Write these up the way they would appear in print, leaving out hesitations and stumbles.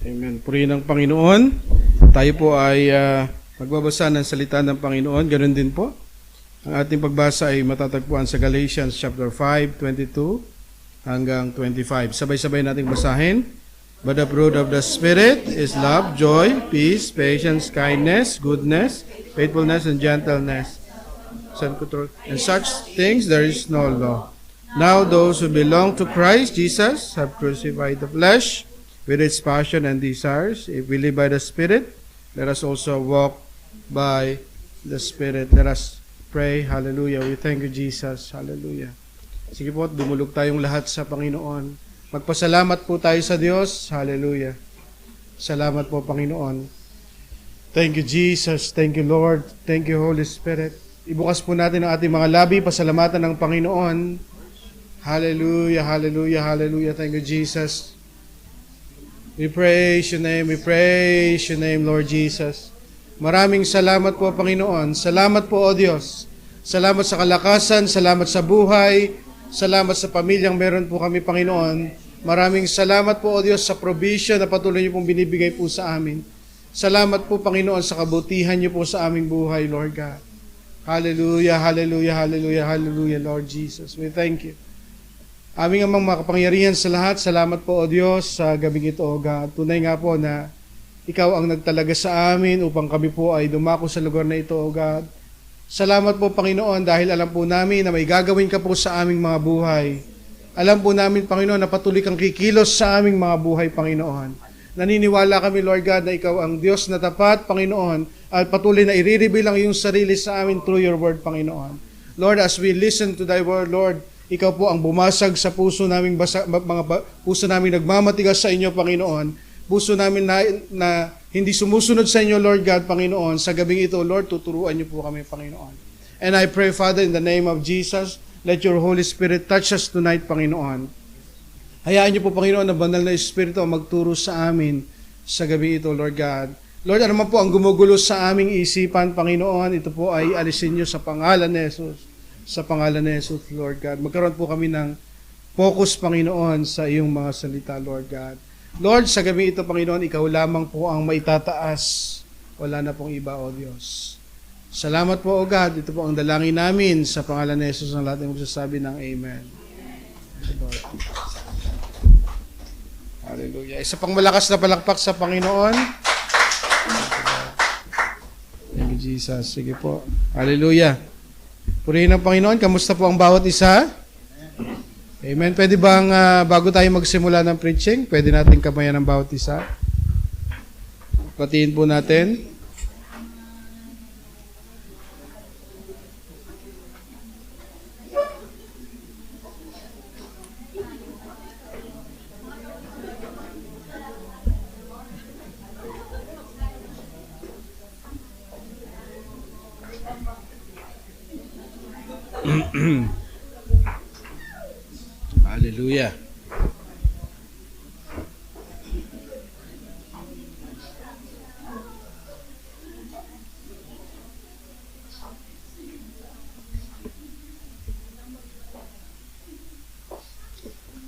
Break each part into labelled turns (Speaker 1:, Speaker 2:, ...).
Speaker 1: Amen. Purihin ng Panginoon. Tayo po ay magbabasa ng salita ng Panginoon. Ganun din po. Ang ating pagbasa ay matatagpuan sa Galatians chapter 5:22 hanggang 25. Sabay-sabay nating basahin. But the fruit of the Spirit is love, joy, peace, patience, kindness, goodness, faithfulness, and gentleness. Self-control. And such things there is no law. Now those who belong to Christ Jesus have crucified the flesh with its passion and desires. If we live by the Spirit, let us also walk by the Spirit. Let us pray. Hallelujah. We thank you, Jesus. Hallelujah. Sige po, dumulog tayong lahat sa Panginoon. Magpasalamat po tayo sa Diyos. Hallelujah. Salamat po, Panginoon. Thank you, Jesus. Thank you, Lord. Thank you, Holy Spirit. Ibukas po natin ang ating mga labi. Pasalamatan ng Panginoon. Hallelujah, hallelujah, hallelujah. Thank you, Jesus. We praise your name. We praise your name, Lord Jesus. Maraming salamat po, Panginoon. Salamat po, O Diyos. Salamat sa kalakasan. Salamat sa buhay. Salamat sa pamilyang meron po kami, Panginoon. Maraming salamat po, O Diyos, sa provision na patuloy niyo pong binibigay po sa amin. Salamat po, Panginoon, sa kabutihan niyo po sa aming buhay, Lord God. Hallelujah, hallelujah, hallelujah, hallelujah, Lord Jesus. We thank you. Aming amang makapangyarihan sa lahat, salamat po, O Diyos, sa gabing ito, O God. Tunay nga po na Ikaw ang nagtalaga sa amin upang kami po ay dumako sa lugar na ito, O God. Salamat po, Panginoon, dahil alam po namin na may gagawin ka po sa aming mga buhay. Alam po namin, Panginoon, na patuloy kang kikilos sa aming mga buhay, Panginoon. Naniniwala kami, Lord God, na Ikaw ang Diyos na tapat, Panginoon, at patuloy na i-reveal ang iyong sarili sa amin through your word, Panginoon. Lord, as we listen to thy word, Lord, Ikaw po ang bumasag sa puso namin, puso namin nagmamatigas sa inyo, Panginoon. Puso namin na hindi sumusunod sa inyo, Lord God, Panginoon. Sa gabing ito, Lord, tuturuan niyo po kami, Panginoon. And I pray, Father, in the name of Jesus, let your Holy Spirit touch us tonight, Panginoon. Hayaan niyo po, Panginoon, na banal na Espiritu ang magturo sa amin sa gabing ito, Lord God. Lord, ano man po ang gumugulo sa aming isipan, Panginoon, ito po ay alisin niyo sa pangalan ni Jesus. Sa pangalan ni Jesus, Lord God. Magkaroon po kami ng focus, Panginoon, sa iyong mga salita, Lord God. Lord, sa gabi ito, Panginoon, Ikaw lamang po ang maitataas. Wala na pong iba, O Diyos. Salamat po, O God. Ito po ang dalangin namin sa pangalan ni Jesus ng lahat ng magsasabi ng Amen. Lord. Hallelujah. Isa pang malakas na palakpak sa Panginoon. Thank you, Jesus. Sige po. Hallelujah. Purihin ng Panginoon. Kamusta po ang bawat isa? Amen. Pwede bang bago tayo magsimula ng preaching, pwede natin kamayan ng bawat isa? Patiin po natin. Hallelujah.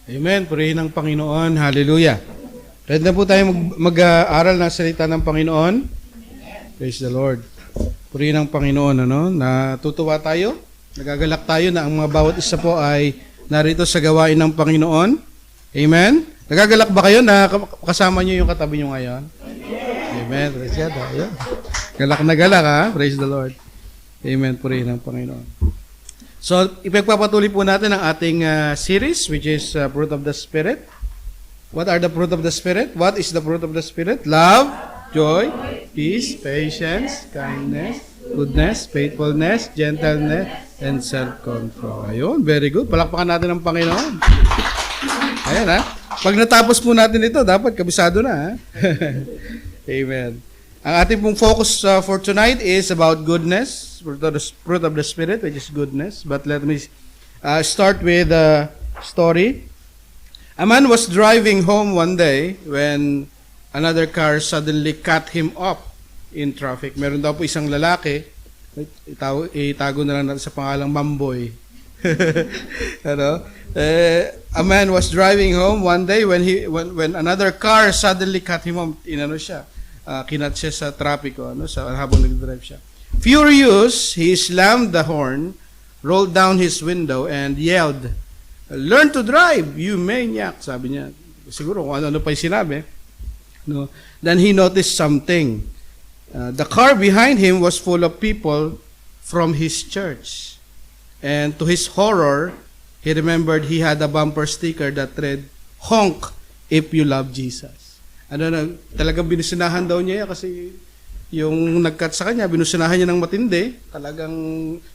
Speaker 1: Amen. Purihin ng Panginoon. Hallelujah. Ready na po tayo mag-aaral ng salita ng Panginoon. Praise the Lord. Purihin ng Panginoon. Natutuwa tayo. Nagagalak tayo na ang mga bawat isa po ay narito sa gawain ng Panginoon. Amen? Nagagalak ba kayo na kasama nyo yung katabi nyo ngayon? Amen. Praise God. Galak na galak, ha? Praise the Lord. Amen. Purihin ng Panginoon. So, ipagpapatuloy po natin ang ating series, which is Fruit of the Spirit. What are the fruit of the Spirit? What is the fruit of the Spirit? Love, joy, peace, patience, kindness, goodness, faithfulness, gentleness, and self-control. Ayun, very good. Palakpakan natin ang Panginoon. Ayan, ha? Pag natapos po natin ito, dapat kabisado na, ha? Amen. Ang ating pong focus for tonight is about goodness, fruit of the Spirit, which is goodness. But let me start with a story. A man was driving home one day when another car suddenly cut him off in traffic. Meron daw po isang lalaki, itago na lang natin sa pangalang Mamboy. A man was driving home one day when another car suddenly cut him off. Kinat siya sa trapiko, habang nag-drive siya. Furious, he slammed the horn, rolled down his window, and yelled, "Learn to drive, you maniac," sabi niya. Siguro kung ano pa yung sinabi. No? Then he noticed something. The car behind him was full of people from his church. And to his horror, he remembered he had a bumper sticker that read, "Honk if you love Jesus." Talagang binusinahan daw niya kasi yung nag-cut sa kanya, binusinahan niya ng matindi. Talagang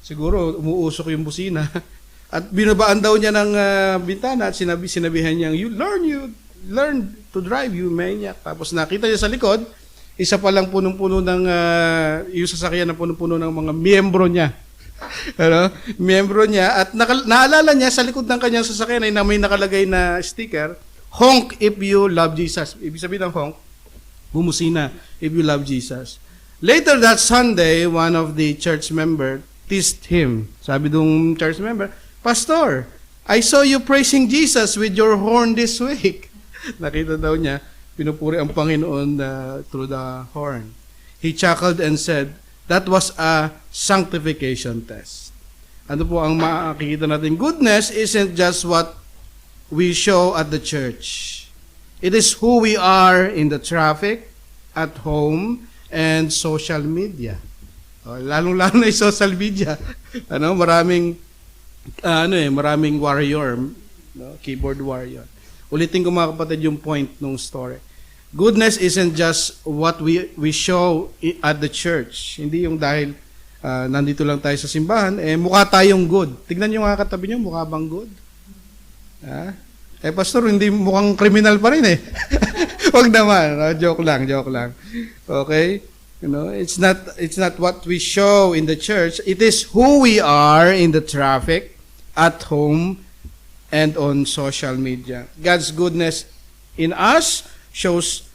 Speaker 1: siguro umuusok yung busina. At binabaan daw niya ng bintana at sinabihan niya, you learn to drive, you maniac. Tapos nakita niya sa likod, isa pa lang punong-puno ng yung sasakyan na punong-puno ng mga miyembro niya. Miyembro niya. At naalala niya sa likod ng kanyang sasakyan ay may nakalagay na sticker, "Honk if you love Jesus." Ibig sabihin ng honk, bumusina if you love Jesus. Later that Sunday, one of the church member teased him. Sabi dong church member, "Pastor, I saw you praising Jesus with your horn this week." Nakita daw niya, pinupuri ang Panginoon through the horn. He chuckled and said, "That was a sanctification test." Ano po ang makikita natin? Goodness isn't just what we show at the church. It is who we are in the traffic, at home, and social media. Lalong-lalo na yung social media. Maraming warrior, keyboard warrior. Ulitin ko mga kapatid yung point ng story. Goodness isn't just what we show at the church. Hindi yung dahil nandito lang tayo sa simbahan, mukha tayong good. Tignan nyo nga katabi nyo, mukha bang good? Pastor, hindi mukhang kriminal pa rin Wag naman, joke lang. Okay? It's not what we show in the church. It is who we are in the traffic, at home, and on social media. God's goodness in us shows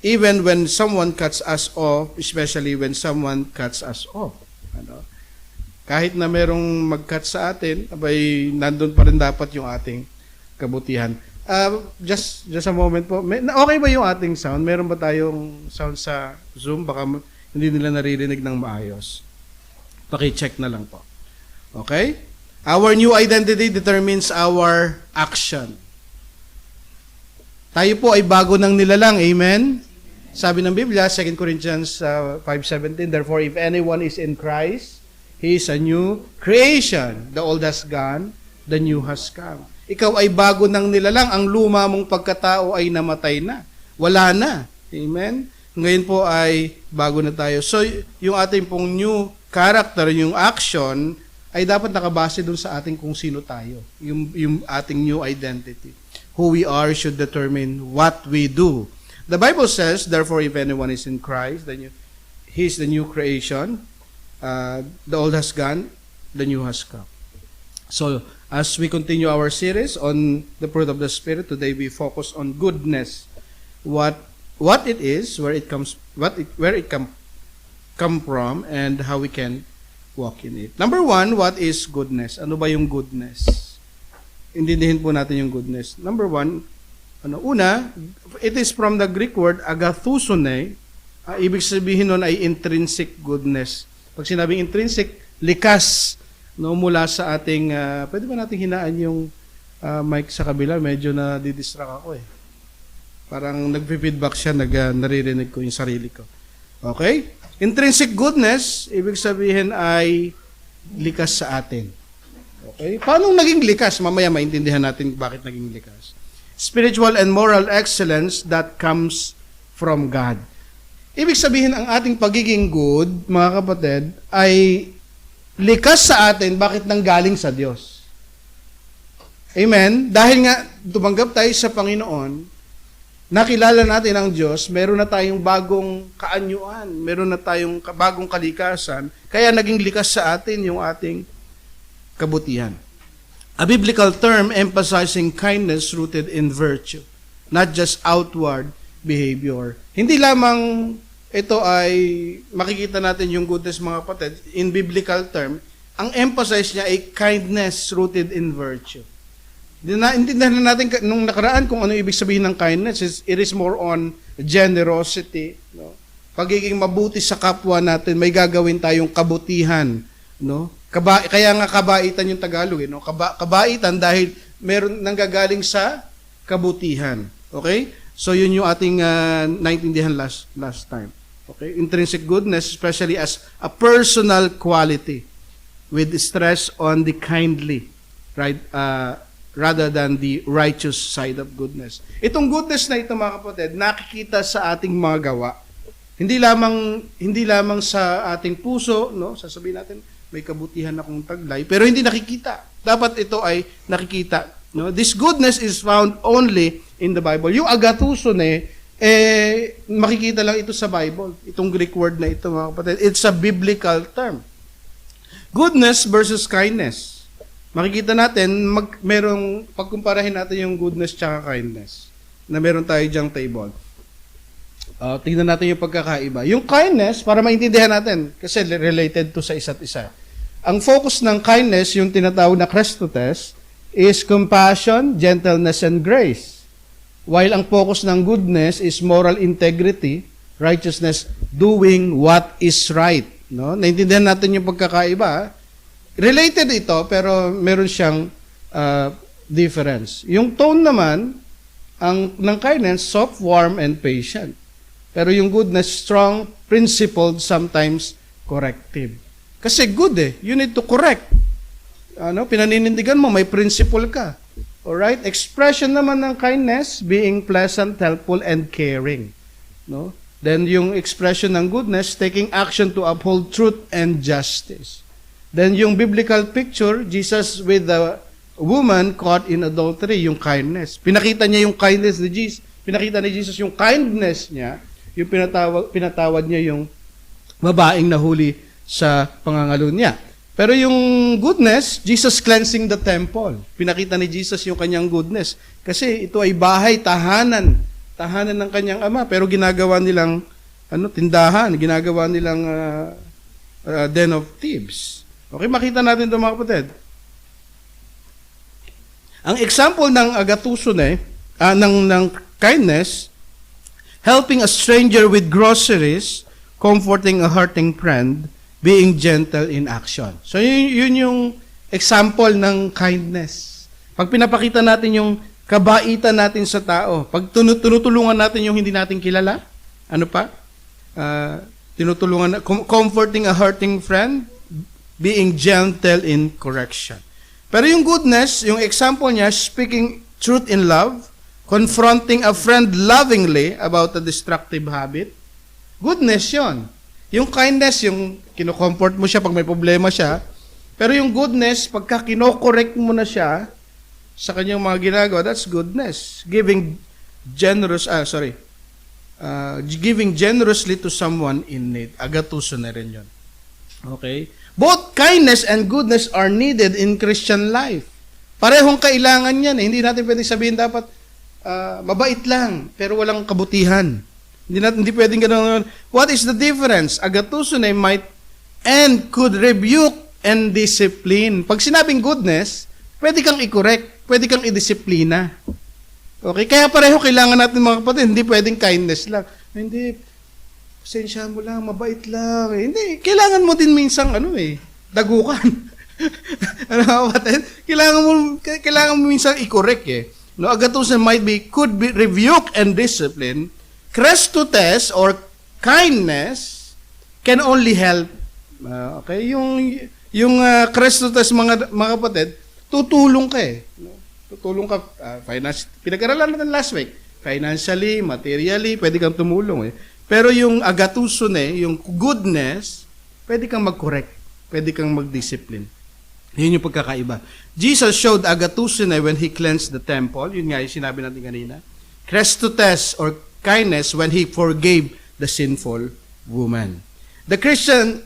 Speaker 1: even when someone cuts us off, especially when someone cuts us off. Kahit na merong mag-cut sa atin, nandun pa rin dapat yung ating kabutihan. Just a moment po. Okay ba yung ating sound? Meron ba tayong sound sa Zoom? Baka hindi nila naririnig ng maayos. Paki-check na lang po. Okay? Our new identity determines our action. Tayo po ay bago ng nilalang. Amen? Sabi ng Biblia, 2 Corinthians 5:17, "Therefore, if anyone is in Christ, he is a new creation. The old has gone, the new has come." Ikaw ay bago ng nilalang. Ang luma mong pagkatao ay namatay na. Wala na. Amen? Ngayon po ay bago na tayo. So, yung ating pong new character, yung action, ay dapat nakabase dun sa ating kung sino tayo. Yung ating new identity. Who we are should determine what we do. The Bible says, "Therefore, if anyone is in Christ, then he is the new creation. The old has gone, the new has come." So, as we continue our series on the fruit of the Spirit, today we focus on goodness. What it is, where it come from, and how we can walk in it. Number one, what is goodness? Ano ba yung goodness? Intindihin po natin yung goodness. Number one, una, it is from the Greek word agathusone. Ibig sabihin nun ay intrinsic goodness. Pag sinabing intrinsic, likas, mula sa ating, pwede ba natin hinaan yung mic sa kabila? Medyo na didistract ako Parang nagpi-feedback siya, naririnig ko yung sarili ko. Okay? Intrinsic goodness, ibig sabihin ay likas sa atin. Okay? Paano naging likas? Mamaya maintindihan natin bakit naging likas. Spiritual and moral excellence that comes from God. Ibig sabihin, ang ating pagiging good, mga kapatid, ay likas sa atin, bakit nanggaling sa Diyos? Amen? Dahil nga, tumanggap tayo sa Panginoon, nakilala natin ang Diyos, meron na tayong bagong kaanyuan, meron na tayong bagong kalikasan, kaya naging likas sa atin yung ating kabutihan. A biblical term emphasizing kindness rooted in virtue, not just outward behavior. Hindi lamang ito ay makikita natin yung goodness, mga kapatid, in biblical term, ang emphasis niya ay kindness rooted in virtue. Naintindihan na natin nung nakaraan kung ano ibig sabihin ng kindness. It is more on generosity, no? Pagiging mabuti sa kapwa natin, may gagawin tayong kabutihan, no? Kaya nga kabaitan yung Tagalog, no? Kabaitan dahil meron nanggagaling sa kabutihan. Okay? So yun yung ating naintindihan last time. Okay? Intrinsic goodness, especially as a personal quality with stress on the kindly, right? Rather than the righteous side of goodness. Itong goodness na ito, mga kapatid, nakikita sa ating mga gawa. Hindi lamang sa ating puso, no? Sasabihin natin, may kabutihan akong taglay, pero hindi nakikita. Dapat ito ay nakikita, no? This goodness is found only in the Bible. Yung agathouson makikita lang ito sa Bible. Itong Greek word na ito, mga kapatid, it's a biblical term. Goodness versus kindness. Makikita natin, pagkumparahin natin yung goodness tsaka kindness na meron tayo dyang table. Tingnan natin yung pagkakaiba. Yung kindness, para maintindihan natin, kasi related to sa isa't isa. Ang focus ng kindness, yung tinatawag na Christotes, is compassion, gentleness, and grace. While ang focus ng goodness is moral integrity, righteousness, doing what is right. No? Naintindihan natin yung pagkakaiba. Related ito, pero meron siyang difference. Yung tone naman, ng kindness, soft, warm, and patient. Pero yung goodness, strong, principled, sometimes corrective. Kasi good you need to correct. Pinaninindigan mo, may principle ka. Alright? Expression naman ng kindness, being pleasant, helpful, and caring. No? Then yung expression ng goodness, taking action to uphold truth and justice. Then yung biblical picture, Jesus with the woman caught in adultery, yung kindness. Pinakita niya yung kindness ni Jesus. Pinakita ni Jesus yung kindness niya, yung pinatawad niya yung babaeng nahuli sa pangangalo niya. Pero yung goodness, Jesus cleansing the temple. Pinakita ni Jesus yung kanyang goodness. Kasi ito ay bahay, tahanan ng kanyang ama. Pero ginagawa nilang tindahan, ginagawa nilang den of thieves. Okay, makita natin ito, mga kapatid. Ang example ng agathouson ng kindness, helping a stranger with groceries, comforting a hurting friend, being gentle in action. So yun yung example ng kindness. Pag pinapakita natin yung kabaitan natin sa tao, pag tinutulungan natin yung hindi natin kilala, comforting a hurting friend, being gentle in correction. Pero yung goodness, yung example niya, speaking truth in love, confronting a friend lovingly about a destructive habit, goodness yon. Yung kindness, yung kino-comfort mo siya pag may problema siya, pero yung goodness, pagka kino-correct mo na siya sa kanyang mga ginagawa, that's goodness. Giving generously to someone in need. Agathouson na rin yun. Okay? Both kindness and goodness are needed in Christian life. Parehong kailangan yan. Hindi natin pwedeng sabihin dapat mabait lang, pero walang kabutihan. Hindi pwedeng gano'n. What is the difference? Agathouson might and could rebuke and discipline. Pag sinabing goodness, pwede kang i-correct, pwede kang i-disiplina. Okay? Kaya pareho kailangan natin, mga kapatid. Hindi pwedeng kindness lang. Hindi, pasensya mo lang, mabait lang. Hindi, kailangan mo din minsang dagukan. Kailangan mo minsang i-correct No, agathouson could be rebuke and discipline. Christotes or kindness can only help. Okay, yung Christotes, mga kapatid, tutulong ka No? Tutulong ka pinag-aralan natin last week. Financially, materially, pwede kang tumulong Pero yung agathouson yung goodness, pwede kang mag-correct, pwede kang mag-discipline. Yun yung pagkakaiba. Jesus showed agathouson when He cleansed the temple. Yun nga yung sinabi natin kanina. Christotes or kindness when He forgave the sinful woman. The Christian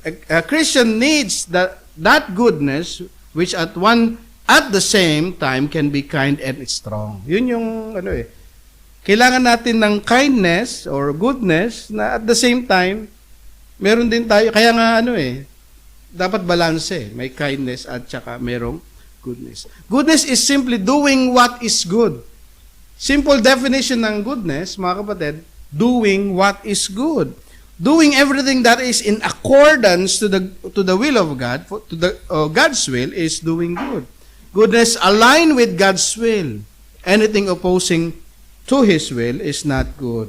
Speaker 1: needs that goodness which at the same time can be kind and strong. Yun yung Kailangan natin ng kindness or goodness na at the same time meron din tayo kaya nga dapat balanse, may kindness at saka merong goodness. Goodness is simply doing what is good. Simple definition ng goodness, mga kapatid, doing what is good. Doing everything that is in accordance to the will of God, God's will is doing good. Goodness align with God's will. Anything opposing to His will is not good.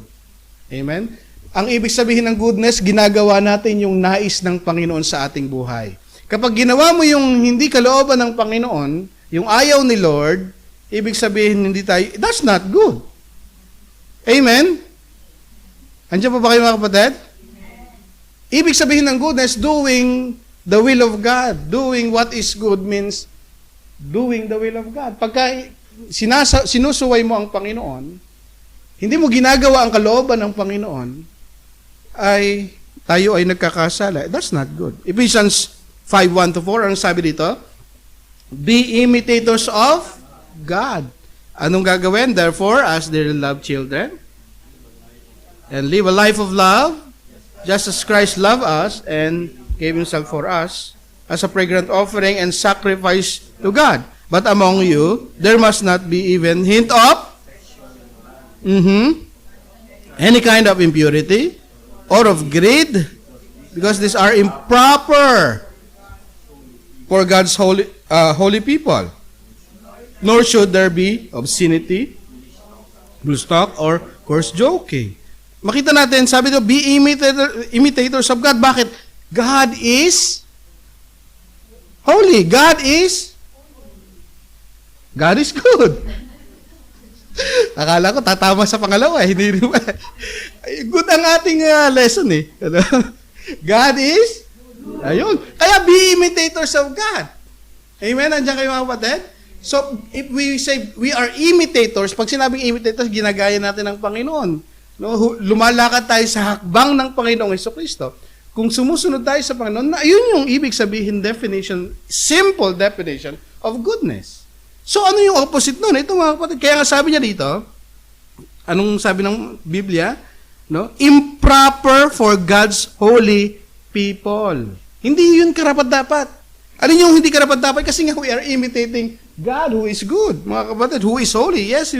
Speaker 1: Amen? Ang ibig sabihin ng goodness, ginagawa natin yung nais ng Panginoon sa ating buhay. Kapag ginawa mo yung hindi kalooban ng Panginoon, yung ayaw ni Lord, ibig sabihin hindi tayo, that's not good. Amen? Andiyan pa ba kayo mga kapatid? Ibig sabihin ng goodness, doing the will of God. Doing what is good means doing the will of God. Pagka sinusuway mo ang Panginoon, hindi mo ginagawa ang kalooban ng Panginoon, ay tayo ay nagkakasala. That's not good. Ephesians 5:1-4, ang sabi dito, be imitators of God. Anong gagawin? Therefore, as dear loved children, and live a life of love, just as Christ loved us and gave Himself for us as a fragrant offering and sacrifice to God. But among you, there must not be even hint of any kind of impurity or of greed, because these are improper for God's holy people. Nor should there be obscenity, loose talk, or coarse joking. Makita natin, sabi doon, be imitators of God. Bakit? God is holy. God is good. Akala ko tatama sa pangalawa, hindi rin. Good ang ating lesson eh. God is, ayun. Kaya be imitators of God. Amen? Andiyan kayo mga kapatid? So, if we say we are imitators, pag sinabing imitators, ginagaya natin ng Panginoon. No? Lumalakad tayo sa hakbang ng Panginoong Jesucristo. Kung sumusunod tayo sa Panginoon, ayun yung ibig sabihin definition, simple definition of goodness. So, ano yung opposite nun? Ito mga kapatid, kaya nga sabi niya dito, anong sabi ng Biblia? No? Improper for God's holy people. Hindi yun karapat-dapat. Ano yung hindi karapat-dapat? Kasi nga we are imitating God who is good. Mga kapatid, who is holy. Yes,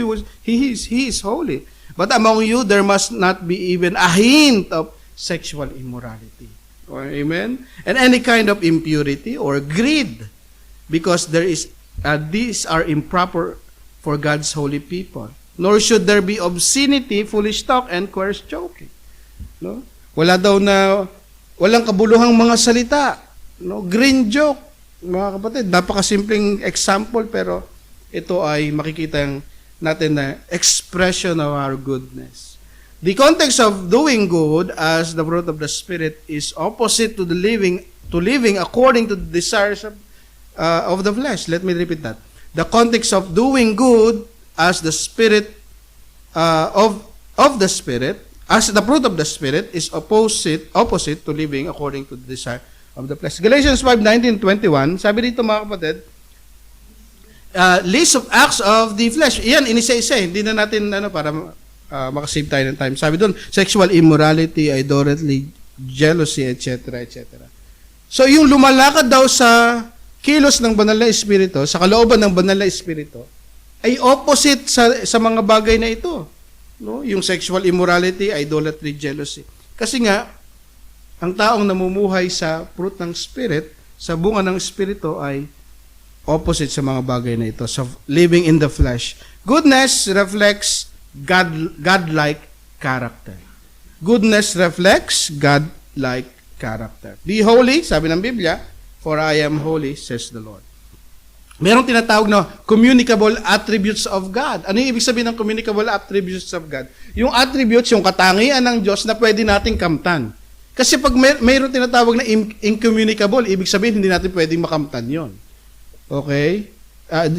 Speaker 1: He is holy. But among you, there must not be even a hint of sexual immorality. Amen? And any kind of impurity or greed. Because these are improper for God's holy people. Nor should there be obscenity, foolish talk, and coarse joking. No? Walang kabuluhang mga salita. No? Green joke. Mga kapatid, napakasimpleng example, pero ito ay makikita natin na expression of our goodness. The context of doing good as the fruit of the Spirit is opposite to living according to the desires of the flesh. Let me repeat that. The context of doing good as the Spirit of the Spirit, as the fruit of the Spirit, is opposite to living according to the desire of the flesh. Galatians 5:19-21, sabi dito mga kapatid, list of acts of the flesh. Iyan, inisa-isa. Hindi na natin para makasave tayo ng time. Sabi doon, sexual immorality, idolatry, jealousy, etc., etc. So, yung lumalakad daw sa kilos ng banal na espiritu, sa kalooban ng banal na espiritu, ay opposite sa mga bagay na ito. No? Yung sexual immorality, idolatry, jealousy. Kasi nga, ang taong namumuhay sa fruit ng Spirit, sa bunga ng Espiritu, ay opposite sa mga bagay na ito. So, living in the flesh. Goodness reflects God-like character. Goodness reflects God-like character. Be holy, sabi ng Biblia, for I am holy, says the Lord. Merong tinatawag na communicable attributes of God. Ano yung ibig sabihin ng communicable attributes of God? Yung attributes, yung katangian ng Diyos na pwede nating kamtan. Kasi pag mayroon tinatawag na incommunicable, ibig sabihin hindi natin pwedeng makamtan yon. Okay?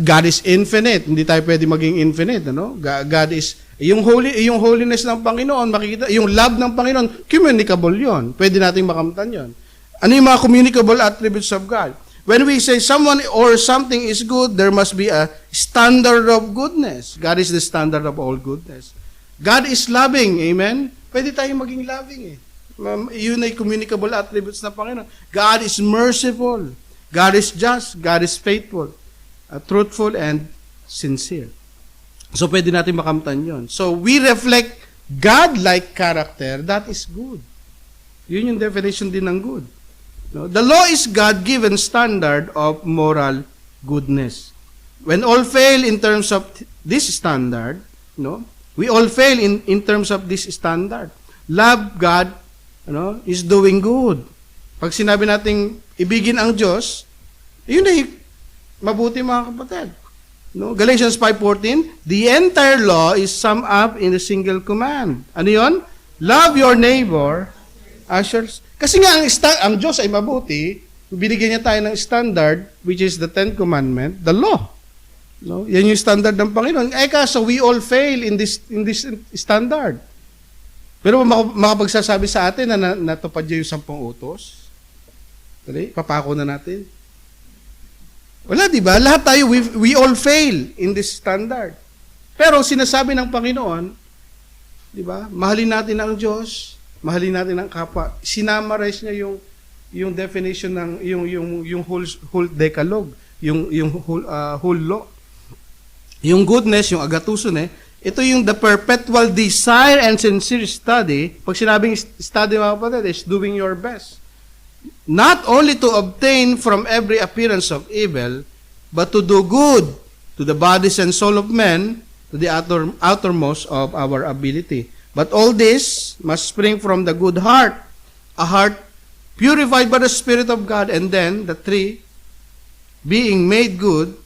Speaker 1: God is infinite. Hindi tayo pwede maging infinite. Ano? God is, yung holiness ng Panginoon, makikita, yung love ng Panginoon, communicable yon. Pwede nating makamtan yon. Ano yung mga communicable attributes of God? When we say someone or something is good, there must be a standard of goodness. God is the standard of all goodness. God is loving. Amen? Pwede tayong maging loving eh. Yun ay communicable attributes ng Panginoon. God is merciful. God is just. God is faithful. truthful and sincere. So, pwede natin makamtan yon. So, we reflect God-like character, that is good. Yun yung definition din ng good. No? The law is God-given standard of moral goodness. When all fail in terms of this standard, no, we all fail in terms of this standard. Love God, is doing good. Pag sinabi nating ibigin ang Diyos, yun ay mabuti mga kapatid. No? Galatians 5:14, the entire law is summed up in a single command. Ano yun? Love your neighbor as yourself. Kasi nga ang Diyos ay mabuti, binigyan niya tayo ng standard, which is the 10 Commandment, the law. No? Yan yung standard ng Panginoon. Kaso we all fail in this standard. Pero makapagsasabi sa atin na natupad niya yung 10 utos? Dali, papako na natin. Wala, di ba? Lahat tayo, we all fail in this standard. Pero sinasabi ng Panginoon, di ba? Mahalin natin ang Diyos, mahalin natin ang kapwa. Sinamarize niya yung definition ng yung whole decalogue, yung whole law. Yung goodness, yung agatuson ito yung the perpetual desire and sincere study. Pag sinabing study mga kapatid, is doing your best. Not only to obtain from every appearance of evil, but to do good to the bodies and soul of men, to the outermost of our ability. But all this must spring from the good heart, a heart purified by the Spirit of God, and then the tree being made good,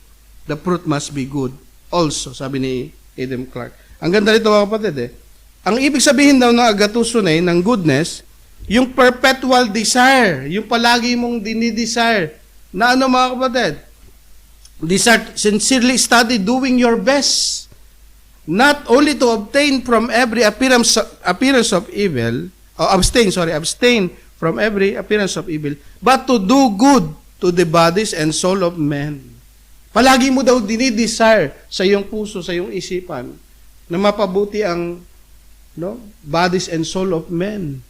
Speaker 1: the fruit must be good also, sabi ni Adam Clark. Ang ganda nito mga kapatid Ang ibig sabihin daw ng agatuson ng goodness, yung perpetual desire, yung palagi mong dinidesire, na ano mga kapatid? Desire, sincerely study, doing your best. Not only to obtain from every appearance of evil, abstain from every appearance of evil, but to do good to the bodies and soul of men. Palagi mo daw dinidesire sa iyong puso, sa iyong isipan, na mapabuti ang bodies and soul of men.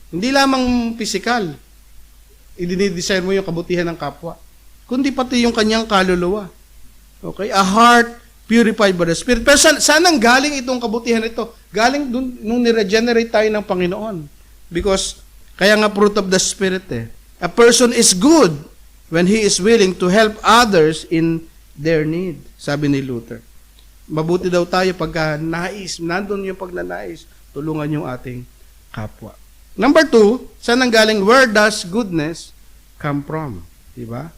Speaker 1: Hindi lamang physical, idinidesire mo yung kabutihan ng kapwa, kundi pati yung kanyang kaluluwa. Okay? A heart purified by the Spirit. Pero saan ang galing itong kabutihan ito? Galing dun, nung niregenerate tayo ng Panginoon. Because, kaya nga fruit of the Spirit A person is good when he is willing to help others in their need. Sabi ni Luther. Mabuti daw tayo pagka nandun yung pagnanais, tulungan yung ating kapwa. Number 2, saan ang galing? Where does goodness come from? Diba?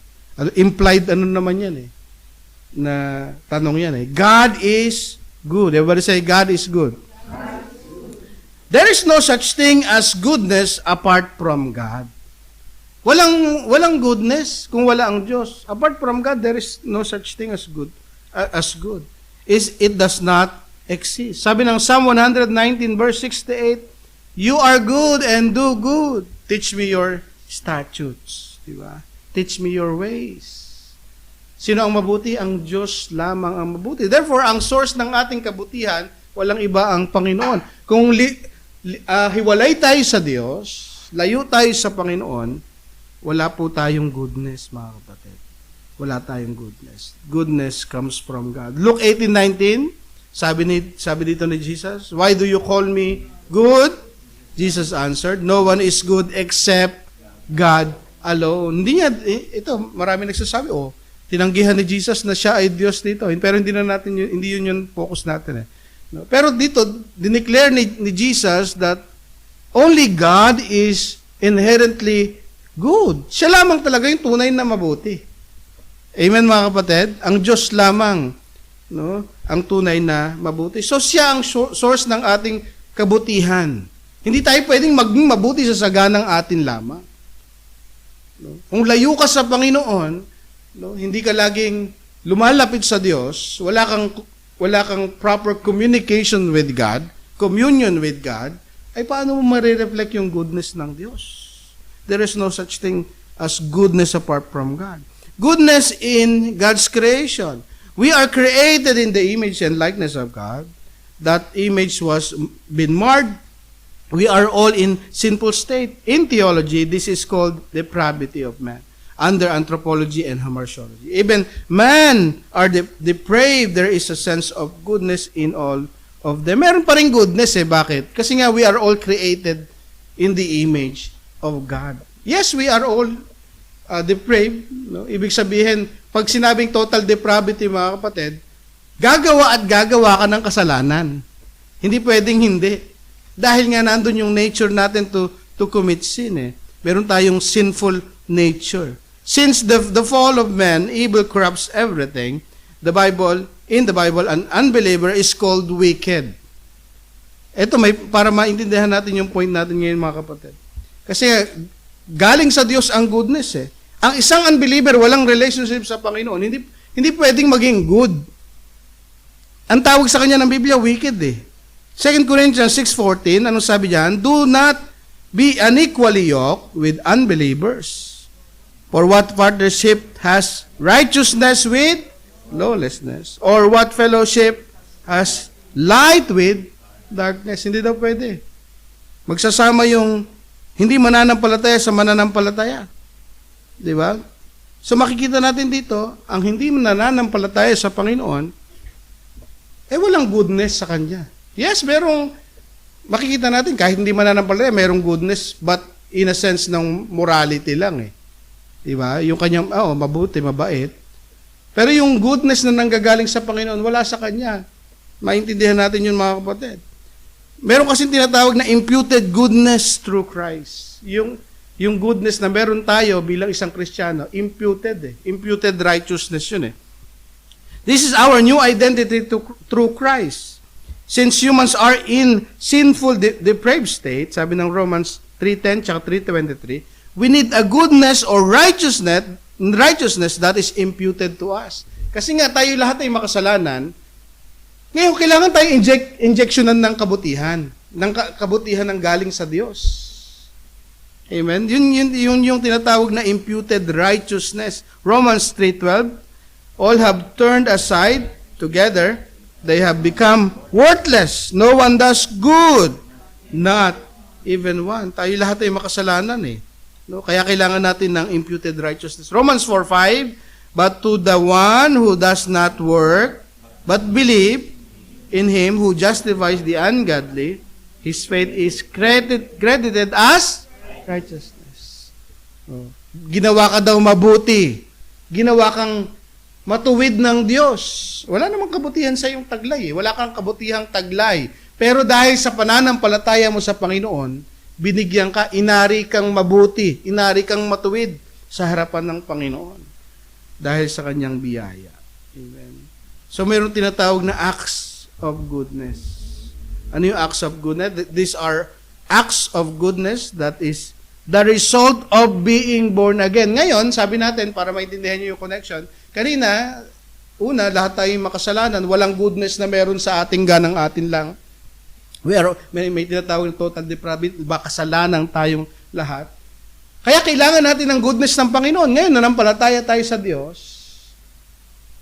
Speaker 1: Implied naman yan na tanong yan God is good. Everybody say, God is good. There is no such thing as goodness apart from God. Walang goodness kung wala ang Diyos. Apart from God, there is no such thing as good. It does not exist. Sabi ng Psalm 119 verse 68, you are good and do good. Teach me your statutes. Diba? Teach me your ways. Sino ang mabuti? Ang Diyos lamang ang mabuti. Therefore, ang source ng ating kabutihan, walang iba ang Panginoon. Kung hiwalay tayo sa Diyos, layo tayo sa Panginoon, wala po tayong goodness, mga kapatid. Wala tayong goodness. Goodness comes from God. Luke 18:19, sabi dito ni Jesus, why do you call me good? Jesus answered, no one is good except God alone. Hindi niya, ito, marami nagsasabi, tinanggihan ni Jesus na siya ay Diyos dito. Pero hindi yun yung focus natin No? Pero dito, dineclare ni Jesus that only God is inherently good. Siya lamang talaga yung tunay na mabuti. Amen mga kapatid? Ang Diyos lamang ang tunay na mabuti. So siya ang source ng ating kabutihan. Hindi tayo pwedeng maging mabuti sa saganang atin lamang. Kung layo ka sa Panginoon, hindi ka laging lumalapit sa Diyos, wala kang proper communication with God, communion with God, ay paano mo marireflect yung goodness ng Diyos? There is no such thing as goodness apart from God. Goodness in God's creation. We are created in the image and likeness of God. That image was been marred. We are all in sinful state. In theology, this is called depravity of man. under anthropology and hamartiology. Even man are depraved, there is a sense of goodness in all of them. Meron pa rin goodness Bakit? Kasi nga we are all created in the image of God. Yes, we are all depraved. No? Ibig sabihin, pag sinabing total depravity, mga kapatid, gagawa at gagawa ka ng kasalanan. Hindi pwedeng hindi. Dahil nga nandun yung nature natin to commit sin Meron tayong sinful nature. Since the fall of man, evil corrupts everything, in the Bible, an unbeliever is called wicked. Ito, para maintindihan natin yung point natin ngayon, mga kapatid. Kasi galing sa Diyos ang goodness Ang isang unbeliever, walang relationship sa Panginoon, hindi pwedeng maging good. Ang tawag sa kanya ng Biblia, wicked 2 Corinthians 6:14, anong sabi diyan? Do not be unequally yoked with unbelievers. For what partnership has righteousness with lawlessness? Or what fellowship has light with darkness? Hindi daw pwede. Magsasama yung hindi mananampalataya sa mananampalataya. Di ba? So makikita natin dito, ang hindi mananampalataya sa Panginoon, walang goodness sa Kanya. Yes, makikita natin, kahit hindi mananampalataya, merong goodness, but in a sense ng morality lang Diba? Yung kanyang, mabuti, mabait. Pero yung goodness na nanggagaling sa Panginoon, wala sa Kanya. Maintindihan natin yun, mga kapatid. Meron kasing tinatawag na imputed goodness through Christ. Yung goodness na meron tayo bilang isang Kristiyano, imputed Imputed righteousness yun This is our new identity through Christ. Since humans are in sinful, depraved state, sabi ng Romans 3:10 tsaka 3:23, we need a goodness or righteousness that is imputed to us. Kasi nga tayo lahat ay makasalanan. Ngayon, kailangan tayo injectionan ng kabutihan. Kabutihan ng galing sa Diyos. Amen? Yun yung tinatawag na imputed righteousness. Romans 3:12, all have turned aside together. They have become worthless. No one does good. Not even one. Tayo lahat ay makasalanan No? Kaya kailangan natin ng imputed righteousness. Romans 4:5, but to the one who does not work, but believe in Him who justifies the ungodly, his faith is credited as righteousness. Ginawa ka daw mabuti. Ginawa kang matuwid ng Diyos. Wala namang kabutihan sa iyong taglay Wala kang kabutihang taglay. Pero dahil sa pananampalataya mo sa Panginoon, binigyan ka, inari kang mabuti, inari kang matuwid sa harapan ng Panginoon dahil sa kanyang biyaya. Amen. So mayroong tinatawag na acts of goodness. Ano yung acts of goodness? These are acts of goodness that is the result of being born again. Ngayon, sabi natin, para maintindihan nyo yung connection, kanina, lahat tayong makasalanan, walang goodness na meron sa ating ganang atin lang. May tinatawag na total depravity, kasalanan tayong lahat. Kaya kailangan natin ng goodness ng Panginoon. Ngayon, nanampalataya tayo sa Diyos.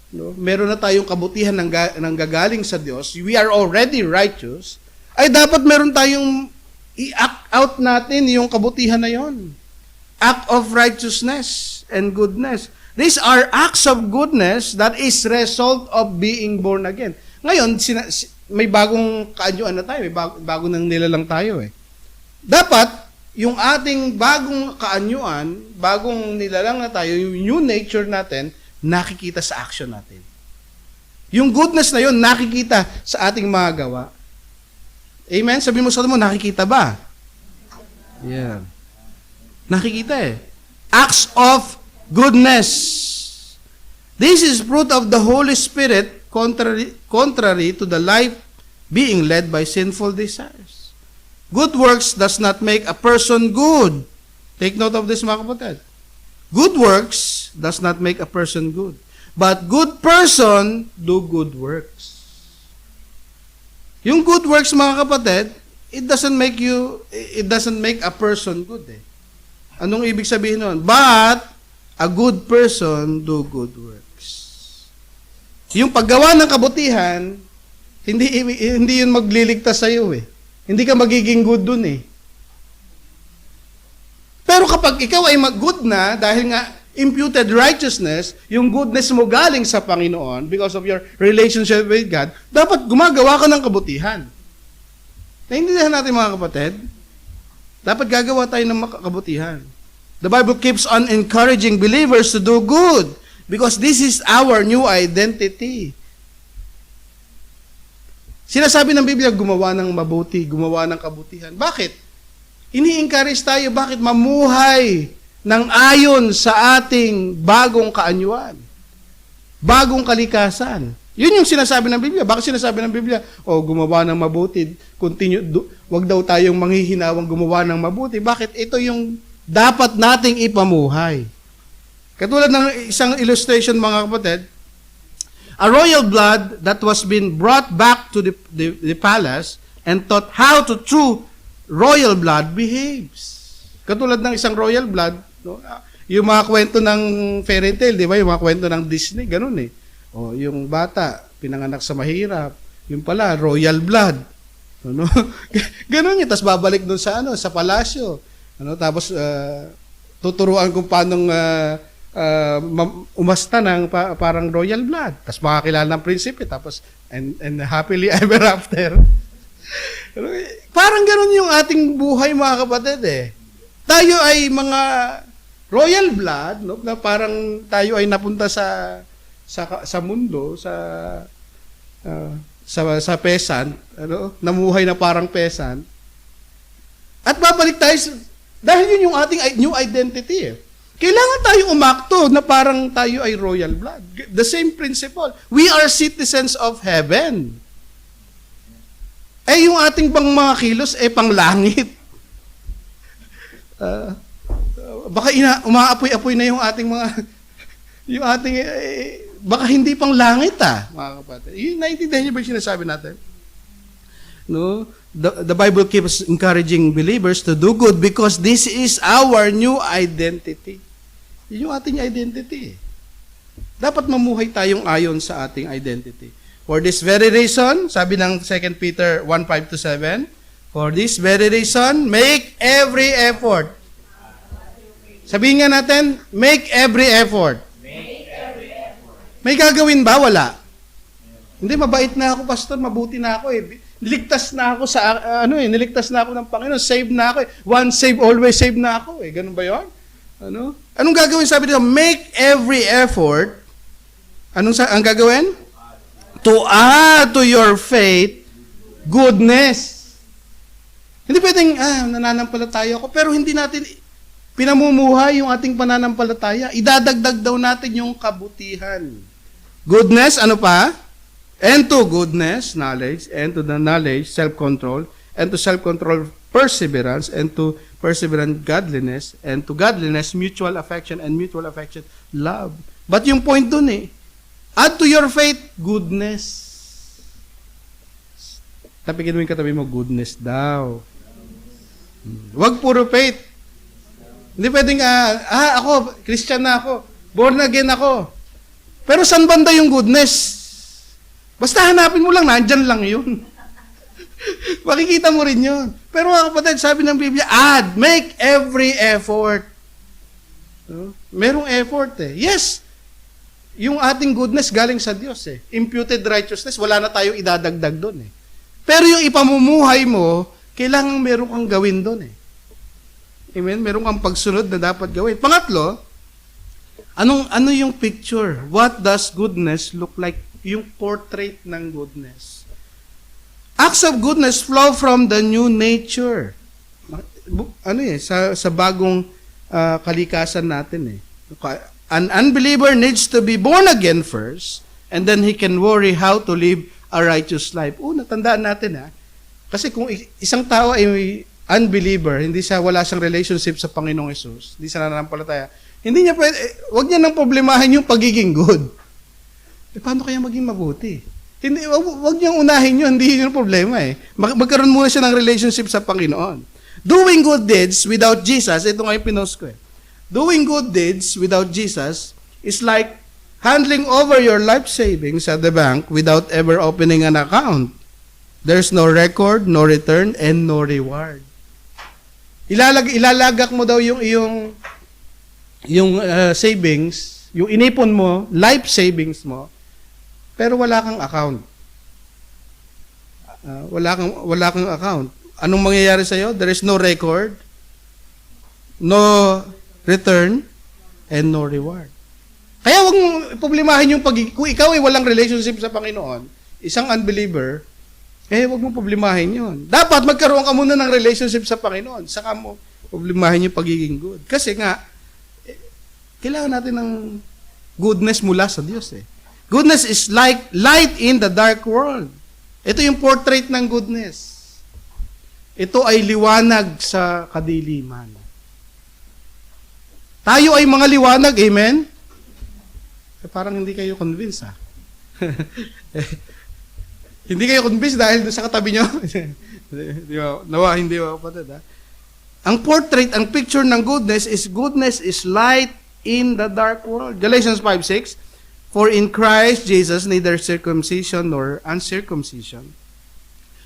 Speaker 1: No? Meron na tayong kabutihan ng gagaling sa Diyos. We are already righteous. Ay dapat meron tayong i-act out natin yung kabutihan na yon. Act of righteousness and goodness. These are acts of goodness that is result of being born again. Ngayon, may bagong kaanyuan na tayo, may bago nang nilalang tayo Dapat, yung ating bagong kaanyuan, bagong nilalang na tayo, yung new nature natin, nakikita sa action natin. Yung goodness na yun, nakikita sa ating mga gawa. Amen? Sabi mo sa mo, nakikita ba? Yeah. Nakikita Acts of goodness. This is fruit of the Holy Spirit contrary to the life being led by sinful desires. Good works does not make a person good. Take note of this, mga kapatid. Good works does not make a person good. But good person do good works. Yung good works, mga kapatid, it doesn't make a person good Anong ibig sabihin nun? But a good person do good works. Yung paggawa ng kabutihan, hindi yun magliligtas sa iyo Hindi ka magiging good dun Pero kapag ikaw ay mag-good na, dahil nga imputed righteousness, yung goodness mo galing sa Panginoon because of your relationship with God, dapat gumagawa ka ng kabutihan. Naintindihan natin mga kapatid? Dapat gagawa tayo ng kabutihan. The Bible keeps on encouraging believers to do good because this is our new identity. Sinasabi ng Biblia, gumawa ng mabuti, gumawa ng kabutihan. Bakit? Ini-encourage tayo, bakit mamuhay ng ayon sa ating bagong kaanyuan, bagong kalikasan. Yun yung sinasabi ng Biblia. Bakit sinasabi ng Biblia, gumawa ng mabuti, wag daw tayong manghihinawang gumawa ng mabuti. Bakit? Ito yung dapat nating ipamuhay. Katulad ng isang illustration mga kapatid, a royal blood that was been brought back to the palace and taught how to true royal blood behaves. Katulad ng isang royal blood, no? Yung mga kwento ng fairy tale, di ba? Yung mga kwento ng Disney, ganun eh. Yung bata, pinanganak sa mahirap. Yung pala, royal blood. Ano? Ganun yun. Tapos babalik doon sa palasyo. Tapos, tuturuan kung paano umasta ng parang royal blood. Tapos makakilala ng prinsipe. Tapos, and happily ever after. Parang ganun yung ating buhay mga kapatid eh. Tayo ay mga royal blood, no? Na parang tayo ay napunta sa mundo, sa peasant, namuhay na parang peasant. At babalik tayo dahil yun yung ating new identity eh. Kailangan tayong umakto na parang tayo ay royal blood. The same principle. We are citizens of heaven. Yung ating bang mga kilos panglangit. Baka umaapoy-apoy na yung ating mga baka hindi pang langit mga kapatid. Yung naiintindihan niyo ba yung sinasabi natin? No? The Bible keeps encouraging believers to do good because this is our new identity. Yun yung ating identity. Dapat mamuhay tayong ayon sa ating identity. For this very reason, sabi ng 2 Peter 1:5-7, for this very reason, make every effort. Sabihin nga natin, make every effort. Make every effort. May gagawin ba? Wala. Hindi, mabait na ako, pastor, mabuti na ako eh. Niligtas na ako niligtas na ako ng Panginoon, save na ako eh. Once save, always save na ako eh. Ganun ba 'yon? Anong gagawin? Sabi dito, make every effort. Ang gagawin? To add to your faith goodness. Hindi pwedeng, nananampalataya ako, pero hindi natin pinamumuhay yung ating pananampalataya. Idadagdag daw natin yung kabutihan. Goodness, ano pa? And to goodness, knowledge, and to the knowledge, self-control, and to self-control, perseverance, and to perseverance, godliness, and to godliness, mutual affection, and mutual affection, love. But yung point dun add to your faith, goodness. Tapigin mo yung katabi mo, goodness daw. Huwag puro faith. Hindi pwedeng, ako, Christian na ako, born again ako. Pero saan banda yung goodness? Basta hanapin mo lang, nandyan lang yun. Makikita mo rin yun. Pero mga kapatid, sabi ng Biblia, make every effort. Merong effort eh. Yes, yung ating goodness galing sa Diyos eh. Imputed righteousness, wala na tayong idadagdag doon eh. Pero yung ipamumuhay mo, kailangan meron kang gawin doon eh. Amen? Meron kang pagsunod na dapat gawin. Pangatlo, ano yung picture? What does goodness look like? Yung portrait ng goodness. Acts of goodness flow from the new nature. Sa bagong kalikasan natin eh. An unbeliever needs to be born again first, and then he can worry how to live a righteous life. Natandaan natin Kasi kung isang tao ay unbeliever, wala siyang relationship sa Panginoong Hesus, hindi siya nananampalataya, hindi niya wag niya nang problemahin yung pagiging good. Paano kaya maging mabuti? Wag niyang unahin yun, hindi yun problema eh. Magkaroon muna siya ng relationship sa Panginoon. Doing good deeds without Jesus, ito nga yung pinost ko eh. Doing good deeds without Jesus is like handling over your life savings at the bank without ever opening an account. There's no record, no return, and no reward. Ilalagak mo daw yung iyong yung savings, yung inipon mo, life savings mo, pero wala kang account. Wala kang account. Anong mangyayari sa iyo? There is no record, no return, and no reward. Kaya wag mong problemahin yung kung ikaw ay walang relationship sa Panginoon, isang unbeliever, wag mong problemahin yun. Dapat magkaroon ka muna ng relationship sa Panginoon, saka mo problemahin yung pagiging good. Kasi nga, kailangan natin ng goodness mula sa Diyos eh. Goodness is like light in the dark world. Ito yung portrait ng goodness. Ito ay liwanag sa kadiliman. Tayo ay mga liwanag, amen? Parang hindi kayo convinced, ha? Hindi kayo convinced dahil sa katabi nyo? Hindi ba kapatid, ha? Ang portrait, ang picture ng goodness is light in the dark world. Galatians 5:6, for in Christ Jesus neither circumcision nor uncircumcision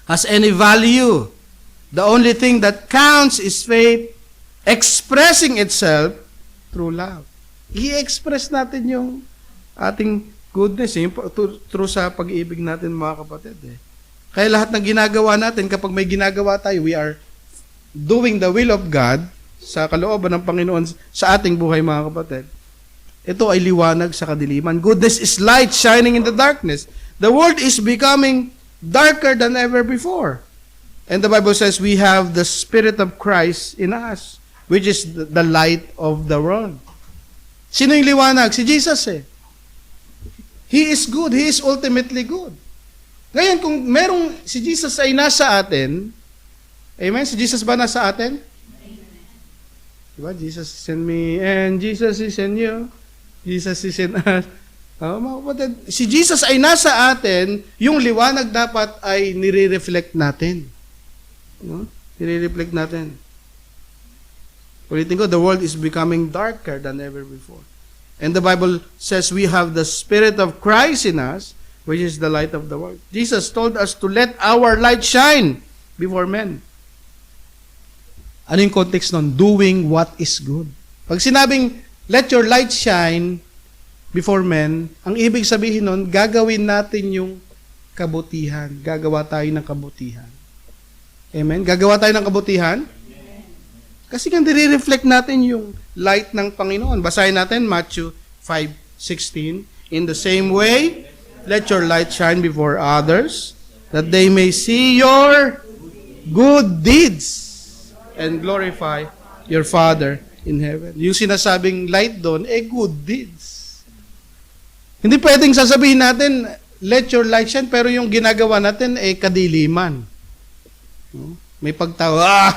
Speaker 1: has any value. The only thing that counts is faith expressing itself through love. I-express natin yung ating goodness through sa pag-ibig natin, mga kapatid. Kaya lahat ng ginagawa natin, kapag may ginagawa tayo, we are doing the will of God sa kalooban ng Panginoon sa ating buhay, mga kapatid. Ito ay liwanag sa kadiliman. Goodness is light shining in the darkness. The world is becoming darker than ever before. And the Bible says we have the Spirit of Christ in us, which is the light of the world. Sino yung liwanag? Si Jesus eh. He is good. He is ultimately good. Ngayon, kung merong si Jesus ay nasa atin, amen? Si Jesus ba nasa atin? Diba? Jesus is in me and Jesus is in you. Jesus is in us. Mga kapatid, si Jesus ay nasa atin, yung liwanag dapat ay nire-reflect natin. No? Nire-reflect natin. Ulitin ko, the world is becoming darker than ever before. And the Bible says we have the Spirit of Christ in us, which is the light of the world. Jesus told us to let our light shine before men. Ano yung context nun? Doing what is good. Pag sinabing, let your light shine before men, ang ibig sabihin nun, gagawin natin yung kabutihan. Gagawa tayo ng kabutihan. Amen? Gagawa tayo ng kabutihan? Kasi nga nire-reflect natin yung light ng Panginoon. Basahin natin Matthew 5:16. In the same way, let your light shine before others, that they may see your good deeds and glorify your Father in heaven. Yung sinasabing light doon, good deeds. Hindi pwedeng sasabihin natin, let your light shine, pero yung ginagawa natin, kadiliman. May pagtawa,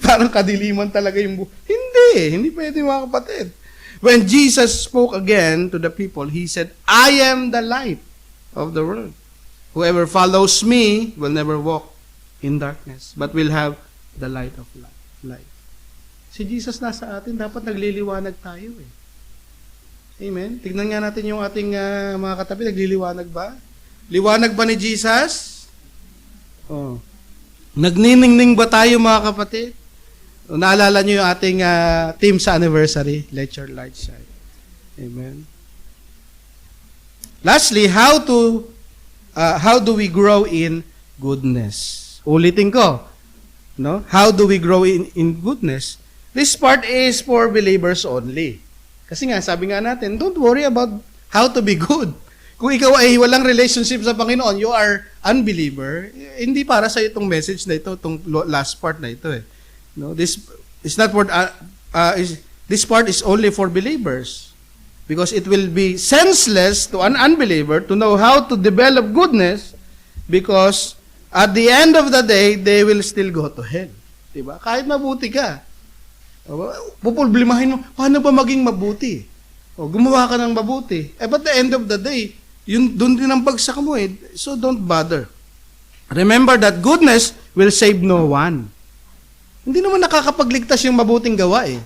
Speaker 1: parang kadiliman talaga yung Hindi pwede, mga kapatid. When Jesus spoke again to the people, He said, I am the light of the world. Whoever follows me will never walk in darkness, but will have the light of life. Si Jesus nasa atin, dapat nagliliwanag tayo eh. Amen? Tignan nga natin yung ating mga katabi, nagliliwanag ba? Liwanag ba ni Jesus? Oh. Nagniningning ba tayo, mga kapatid? Naalala niyo yung ating team sa anniversary, Let Your Light Shine. Amen. Lastly, how do we grow in goodness? Ulitin ko, no? How do we grow in goodness? This part is for believers only. Kasi nga, sabi nga natin, don't worry about how to be good. Kung ikaw ay walang relationship sa Panginoon, you are unbeliever, hindi para sa itong message na ito, itong last part na ito eh. No, this is not for this part is only for believers, because it will be senseless to an unbeliever to know how to develop goodness, because at the end of the day they will still go to hell. Diba? Kahit mabuti ka, puproblemahin mo, paano ba maging mabuti? O gumawa ka ng mabuti. But at the end of the day, yun doon din ang bagsak mo eh. So don't bother. Remember that goodness will save no one. Hindi naman nakakapagligtas yung mabuting gawa eh.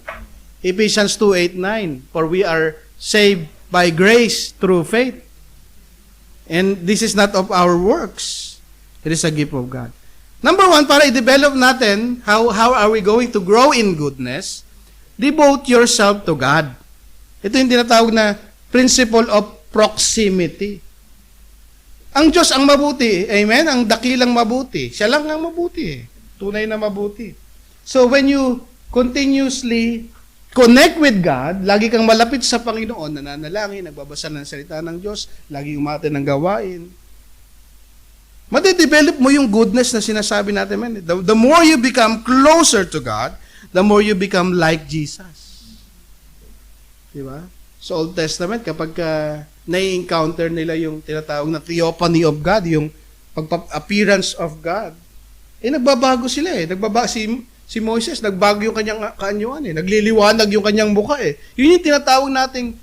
Speaker 1: Ephesians 2:8-9, for we are saved by grace through faith. And this is not of our works. It is a gift of God. Number one, para i-develop natin, how are we going to grow in goodness? devote yourself to God. Ito yung tinatawag na principle of proximity. Ang Diyos ang mabuti. Amen? Ang dakilang mabuti. Siya lang ang mabuti. Tunay na mabuti. So when you continuously connect with God, lagi kang malapit sa Panginoon, nananalangin, nagbabasa ng salita ng Diyos, lagi umate ng gawain, madidevelop mo yung goodness na sinasabi natin. Man. The more you become closer to God, the more you become like Jesus. Diba? Sa Old Testament, kapag nai-encounter nila yung tinatawag na theophany of God, yung appearance of God, nagbabago sila eh. Si Moses, nagbago yung kanyang kaanyuan eh. Nagliliwanag yung kanyang mukha eh. Yun yung tinatawag nating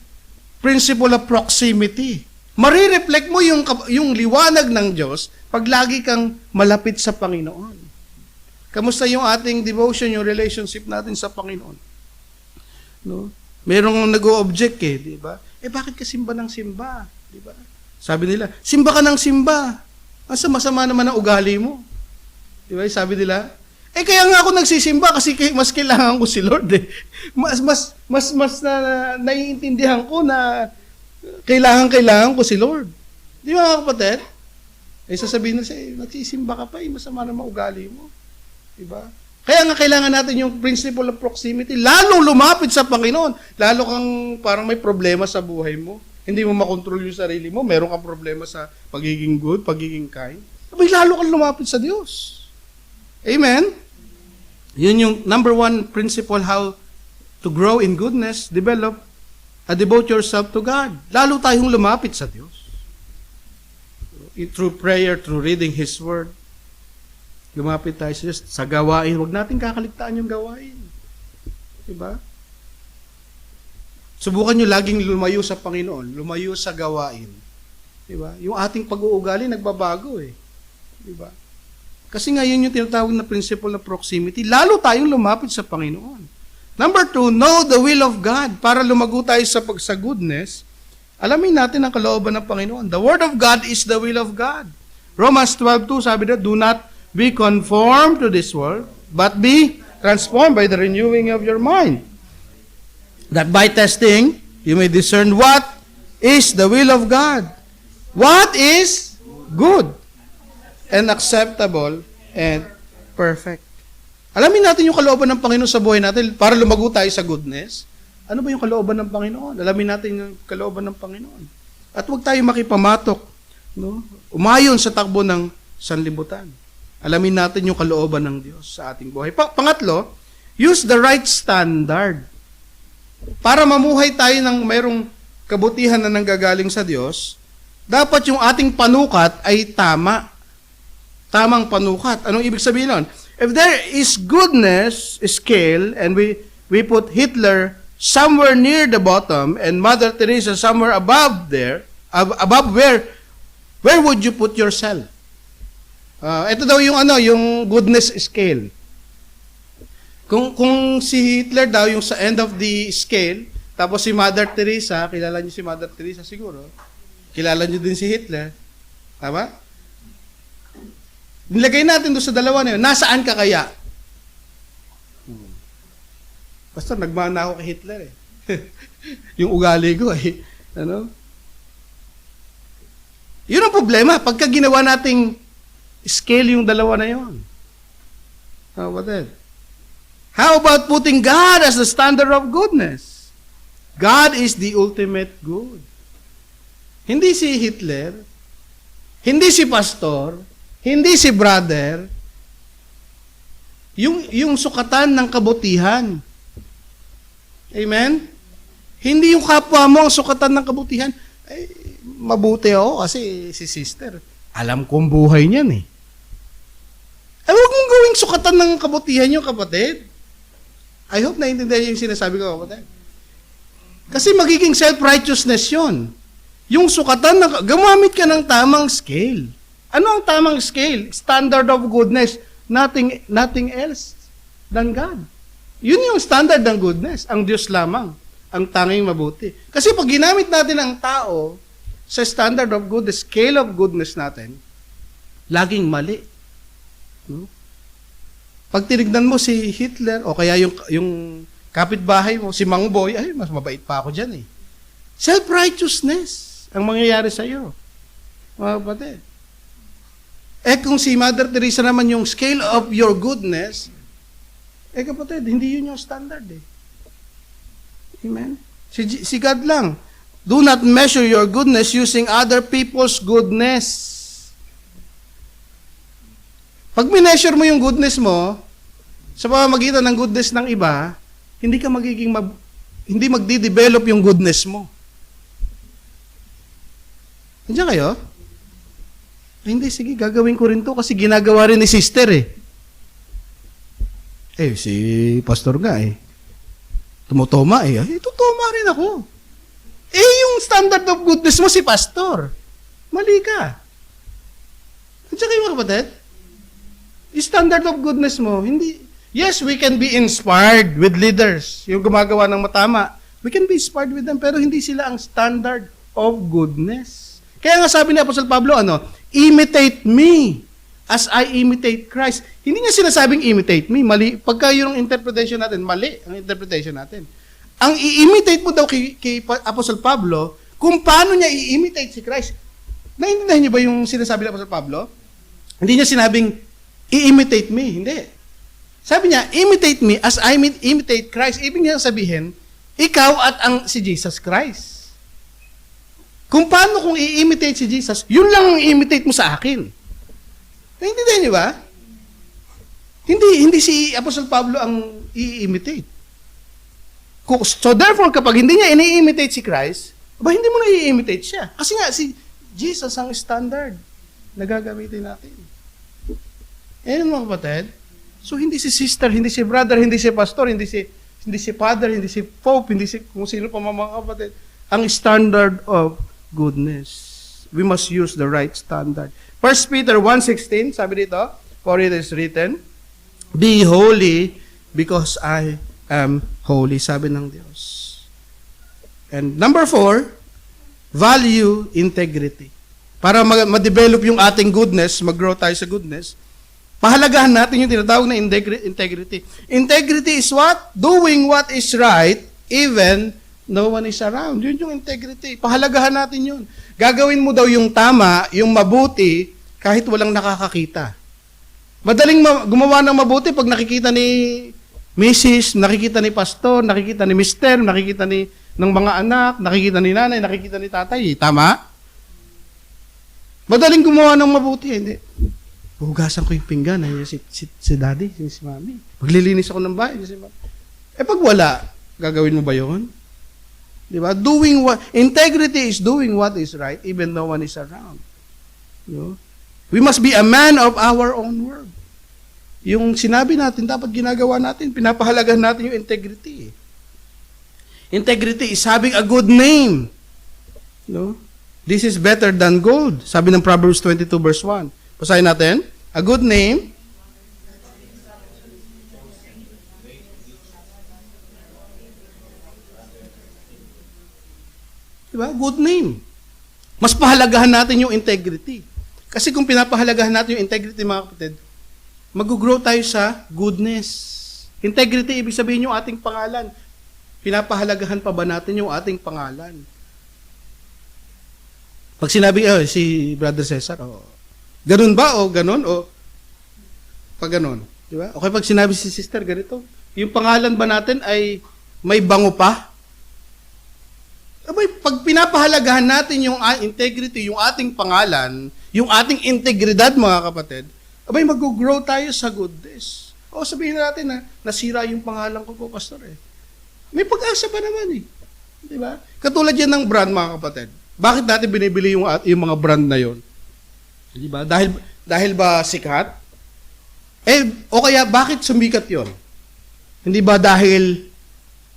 Speaker 1: principle of proximity. Marireflect mo yung liwanag ng Diyos pag lagi kang malapit sa Panginoon. Kamusta yung ating devotion, yung relationship natin sa Panginoon? No? Merong nag-o-object eh, di ba? Bakit ka simba ng simba? Di ba? Sabi nila, simba ka ng simba. Asa masama naman ang ugali mo. Di ba? Sabi nila, kaya nga ako nagsisimba kasi mas kailangan ko si Lord eh. Mas naiintindihan ko na kailangan ko si Lord. Di ba mga kapatid? Sasabihin na siya, nagsisimba ka pa masama naman ugali mo. Di ba? Kaya nga kailangan natin yung principle of proximity. Lalong lumapit sa Panginoon. Lalo kang parang may problema sa buhay mo. Hindi mo makontrol yung sarili mo. Meron kang problema sa pagiging good, pagiging kind. Lalo kang lumapit sa Diyos. Amen? Yun yung number one principle how to grow in goodness, devote yourself to God. Lalo tayong lumapit sa Diyos. Through prayer, through reading His Word. Lumapit tayo sa Diyos. Sa gawain, huwag natin kakaligtaan yung gawain. Diba? Subukan nyo laging lumayo sa Panginoon, lumayo sa gawain. Diba? Yung ating pag-uugali, nagbabago eh. Diba? Kasi nga yun yung tinatawag na principle of proximity. Lalo tayong lumapit sa Panginoon. Number 2, know the will of God. Para lumago tayo sa goodness, alamin natin ang kalooban ng Panginoon. The Word of God is the will of God. Romans 12:2 sabi na, do not be conformed to this world, but be transformed by the renewing of your mind. That by testing, you may discern what is the will of God. What is good and acceptable and perfect. Alamin natin yung kalooban ng Panginoon sa buhay natin para lumago tayo sa goodness. Ano ba yung kalooban ng Panginoon? Alamin natin yung kalooban ng Panginoon. At huwag tayo makipamatok. No? Umayon sa takbo ng sanlibutan. Alamin natin yung kalooban ng Diyos sa ating buhay. Pangatlo, use the right standard. Para mamuhay tayo ng mayroong kabutihan na nanggagaling sa Diyos, dapat yung ating panukat ay tama. Tamang panukat. Anong ibig sabihin nun? If there is goodness scale and we put Hitler somewhere near the bottom and Mother Teresa somewhere above there, above where would you put yourself? Ito daw yung goodness scale. Kung si Hitler daw yung sa end of the scale, tapos si Mother Teresa, kilala niyo si Mother Teresa siguro. Kilala niyo din si Hitler. Tama? Nilagay natin doon sa dalawa na yun. Nasaan ka kaya? Basta nagmana ako kay Hitler eh. Yung ugali ko eh. Ano? Yun ang problema. Pagka ginawa nating scale yung dalawa na yun. How about that? How about putting God as the standard of goodness? God is the ultimate good. Hindi si Hitler, hindi si pastor, hindi si brother, yung sukatan ng kabutihan. Amen? Hindi yung kapwa mo ang sukatan ng kabutihan. Ay, mabuti ako kasi si sister, alam kong buhay niyan eh. Ay, huwag mong gawing sukatan ng kabutihan yung kapatid. I hope naiintindihan yung sinasabi ko, kapatid. Kasi magiging self-righteousness yun. Yung sukatan, gumamit ka ng tamang scale. Ano ang tamang scale? Standard of goodness. Nothing else than God. Yun yung standard ng goodness. Ang Diyos lamang. Ang tanging mabuti. Kasi pag ginamit natin ang tao sa standard of goodness, scale of goodness natin, laging mali. Pag tinignan mo si Hitler, o kaya yung Kapitbahay mo, si Mang Boy, ay, mas mabait pa ako dyan eh. Self-righteousness ang mangyayari sa iyo. Mga kapatid. Kung si Mother Teresa naman yung scale of your goodness, kapatid, hindi yun yung standard eh. Amen? Si God lang. Do not measure your goodness using other people's goodness. Pag mineasure mo yung goodness mo, sa pamamagitan ng goodness ng iba, hindi ka hindi magdi-develop yung goodness mo. Nandiyan kayo? Hindi, sige, gagawin ko rin to kasi ginagawa rin ni sister eh. Si pastor nga eh. Tumutoma eh. Tutuma rin ako. Yung standard of goodness mo si pastor. Mali ka. Nandiyan kayo mga kapatid? Yung standard of goodness mo, hindi. Yes, we can be inspired with leaders. Yung gumagawa ng matama. We can be inspired with them, pero hindi sila ang standard of goodness. Kaya nga sabi ni Apostle Pablo, imitate me as I imitate Christ. Hindi niya sinasabing imitate me. Mali. Pagka yung interpretation natin, mali ang interpretation natin. Ang i-imitate mo daw kay Apostle Pablo, kung paano niya i-imitate si Christ. Naintindihan niyo ba yung sinasabi ni Apostle Pablo? Hindi niya sinabing, i-imitate me. Hindi. Sabi niya, imitate me as I imitate Christ. Ibig niya sabihin, ikaw at si Jesus Christ. Kung paano kung i-imitate si Jesus, yun lang ang i-imitate mo sa akin. Naintindihan niyo ba? Hindi si Apostle Pablo ang i-imitate. So therefore, kapag hindi niya ini-imitate si Christ, hindi mo na i-imitate siya. Kasi nga, si Jesus ang standard na gagamitin natin. Mga kapatid, so hindi si sister, hindi si brother, hindi si pastor, hindi si father, hindi si pope, hindi si kung sino pa mga kapatid. Ang standard of goodness. We must use the right standard. 1 Peter 1:16, sabi dito, for it is written, be holy because I am holy, sabi ng Diyos. And number 4, value integrity. Para ma-develop yung ating goodness, mag-grow tayo sa goodness, pahalagahan natin yung tinatawag na integrity. Integrity is what? Doing what is right even no one is around. Yun yung integrity. Pahalagahan natin yun. Gagawin mo daw yung tama, yung mabuti, kahit walang nakakakita. Madaling gumawa ng mabuti pag nakikita ni Mrs., nakikita ni pastor, nakikita ni mister, nakikita ng mga anak, nakikita ni nanay, nakikita ni tatay. Tama? Madaling gumawa ng mabuti. Hindi. Hugasan ko yung pinggan. Si daddy, si mami. Maglilinis ako ng bahay. Si mami. Pag wala, gagawin mo ba yun? Diba? Integrity is doing what is right even no one is around. We must be a man of our own word. Yung sinabi natin, dapat ginagawa natin, pinapahalagahan natin yung integrity. Integrity is having a good name. This is better than gold. Sabi ng Proverbs 22 verse 1. Basahin natin. A good name. Diba? Good name. Mas pahalagahan natin yung integrity. Kasi kung pinapahalagahan natin yung integrity, mga kapatid, mag-grow tayo sa goodness. Integrity, ibig sabihin yung ating pangalan. Pinapahalagahan pa ba natin yung ating pangalan? Pag sinabi, si Brother Cesar, ganun ba o ganun o pag ganun, di ba? Okay, pag sinabi si sister ganito, yung pangalan ba natin ay may bango pa? Pag pinapahalagahan natin yung integrity, yung ating pangalan, yung ating integridad, mga kapatid, mag-grow tayo sa goodness. Sabihin natin na nasira yung pangalan ko po, pastor eh. May pag-asa pa naman eh. Di ba? Katulad yan ng brand, mga kapatid. Bakit natin binibili yung mga brand na yon? Di ba? Dahil ba sikat? O kaya bakit sumikat yon? Hindi ba dahil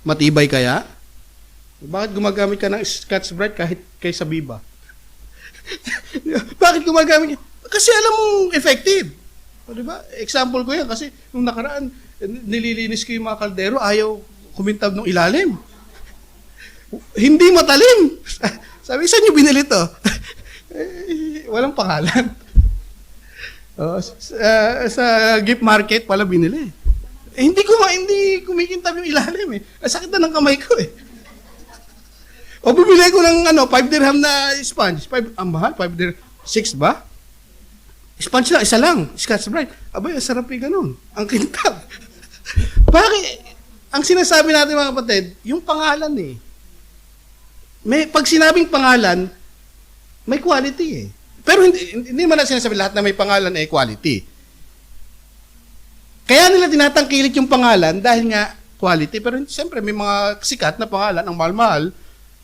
Speaker 1: matibay kaya? Bakit gumagamit ka ng Scotch Brite kahit kaysa Biba? Bakit gumagamit ka? Kasi alam mong effective. Di ba? Example ko yan kasi nung nakaraan, nililinis ko yung mga kaldero, ayaw kumintab ng ilalim. Hindi matalim. Sabi, saan nyo binili to? Walang pangalan. Sa gift market pala binili. hindi kumikintab yung ilalim eh. Sakit na ng kamay ko eh. O bumili ko ng 5 dirham na sponge. Ang mahal, 5 dirham. 6 ba? Sponge lang, isa lang. Scotch-Brite. Abay, ang sarap yung ganun. Ang kintab. Bakit? Ang sinasabi natin mga kapatid, yung pangalan eh. Pag sinabing pangalan, may quality eh. Pero hindi man na sinasabi lahat na may pangalan eh quality. Kaya nila tinatangkilik yung pangalan dahil nga quality. Pero siyempre may mga sikat na pangalan, ang mahal-mahal,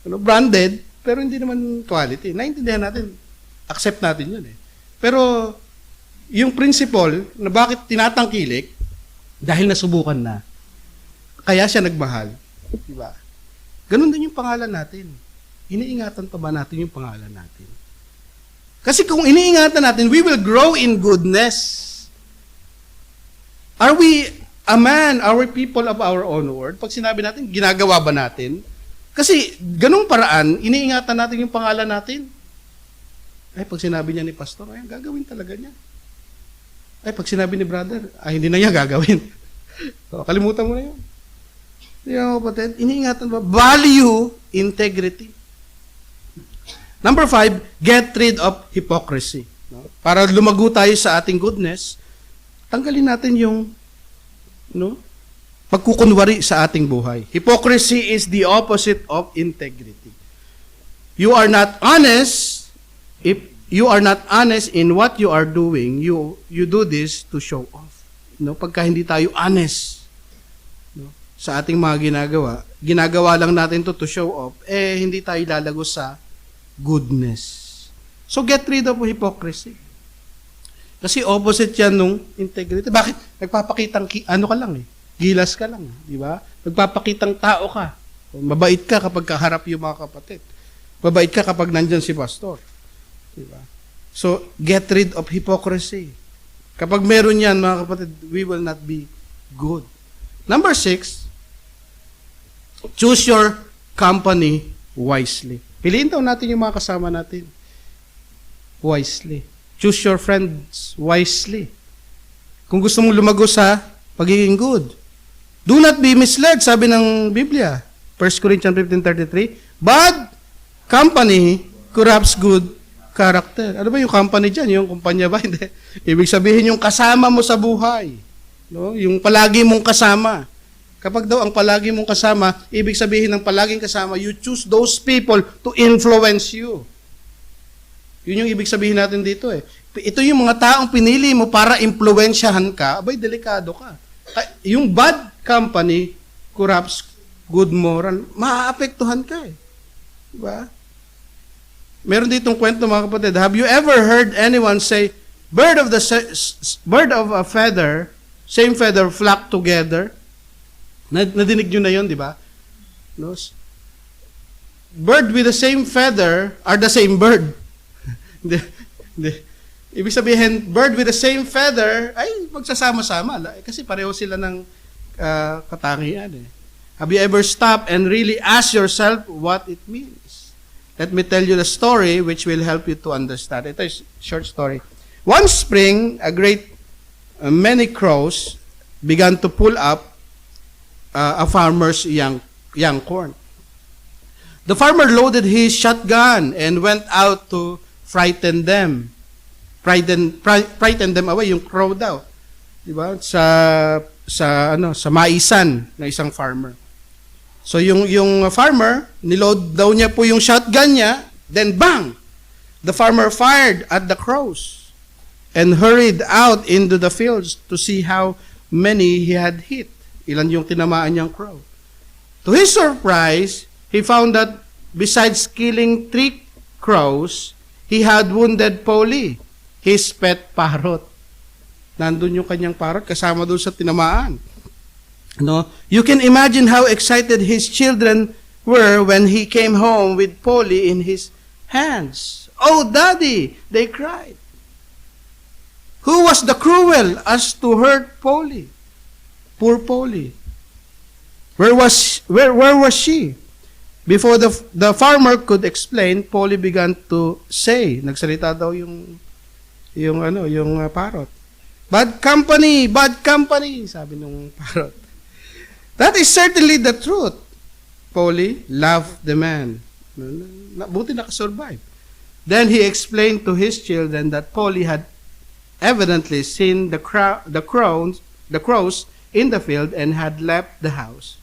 Speaker 1: branded, pero hindi naman quality. Naintindihan natin, accept natin yun eh. Pero yung principle na bakit tinatangkilik, dahil nasubukan na, kaya siya nagmahal. Diba? Ganun din yung pangalan natin. Iniingatan pa ba natin yung pangalan natin? Kasi kung iniingatan natin, we will grow in goodness. Are we a man, are we people of our own word? Pag sinabi natin, ginagawa ba natin? Kasi ganung paraan, iniingatan natin yung pangalan natin. Ay, pag sinabi niya ni pastor, ay, gagawin talaga niya. Ay, pag sinabi ni brother, ay, hindi na niya gagawin. So, kalimutan mo na yun. Hindi nga kapatid, iniingatan ba? Value integrity. Number 5, get rid of hypocrisy. No? Para lumago tayo sa ating goodness, tanggalin natin yung pagkukunwari sa ating buhay. Hypocrisy is the opposite of integrity. You are not honest. If you are not honest in what you are doing, you do this to show off. Pagka hindi tayo honest sa ating mga ginagawa lang natin to show off, hindi tayo lalago sa goodness. So get rid of hypocrisy. Kasi opposite yan nung integrity. Bakit? Nagpapakitang ka lang eh. Gilas ka lang, di ba? Nagpapakitang tao ka. Mabait ka kapag kaharap yung mga kapatid. Mabait ka kapag nandyan si pastor. Di ba? So, get rid of hypocrisy. Kapag meron yan, mga kapatid, we will not be good. Number 6, choose your company wisely. Piliin daw natin yung mga kasama natin. Wisely. Choose your friends wisely. Kung gusto mong lumago sa pagiging good. Do not be misled, sabi ng Biblia. 1 Corinthians 15:33. Bad company corrupts good character. Ano ba yung company dyan? Yung kumpanya ba? Hindi. Ibig sabihin yung kasama mo sa buhay. No? Yung palagi mong kasama. Kapag daw ang palagi mong kasama, ibig sabihin ng palaging kasama, you choose those people to influence you. Yun yung ibig sabihin natin dito eh. Ito yung mga taong pinili mo para impluwensyahan ka, abay, delikado ka. Yung bad company corrupts good moral, maaapektuhan ka eh. Diba? Meron ditong kwento mga kapatid. Have you ever heard anyone say, bird of a feather, same feather flock together? Nadinig nyo na yun, di ba? No? Bird with the same feather are the same bird. Ibig sabihin, bird with the same feather, ay magsasama-sama. Kasi pareho sila ng katangian. Eh. Have you ever stopped and really asked yourself what it means? Let me tell you the story which will help you to understand. Ito is a short story. One spring, many crows began to pull up a farmer's young corn. The farmer loaded his shotgun and went out to frighten them away, yung crow daw. Di ba? Sa maisan ng isang farmer. So yung farmer, niload daw niya po yung shotgun niya, then bang! The farmer fired at the crows and hurried out into the fields to see how many he had hit. Ilan yung tinamaan niyang crow. To his surprise, he found that besides killing 3 crows, he had wounded Polly, his pet parrot. Nandun yung kanyang parrot kasama doon sa tinamaan. No? You can imagine how excited his children were when he came home with Polly in his hands. "Oh, Daddy!" they cried. "Who was the cruel as to hurt Polly? Poor Polly. Where was she?" Before the farmer could explain, Polly began to say, nagsalita daw yung parrot. bad company, sabi nung parrot. That is certainly the truth. Polly loved the man. Buti nakasurvive. Then he explained to his children that Polly had evidently seen the crows in the field and had left the house.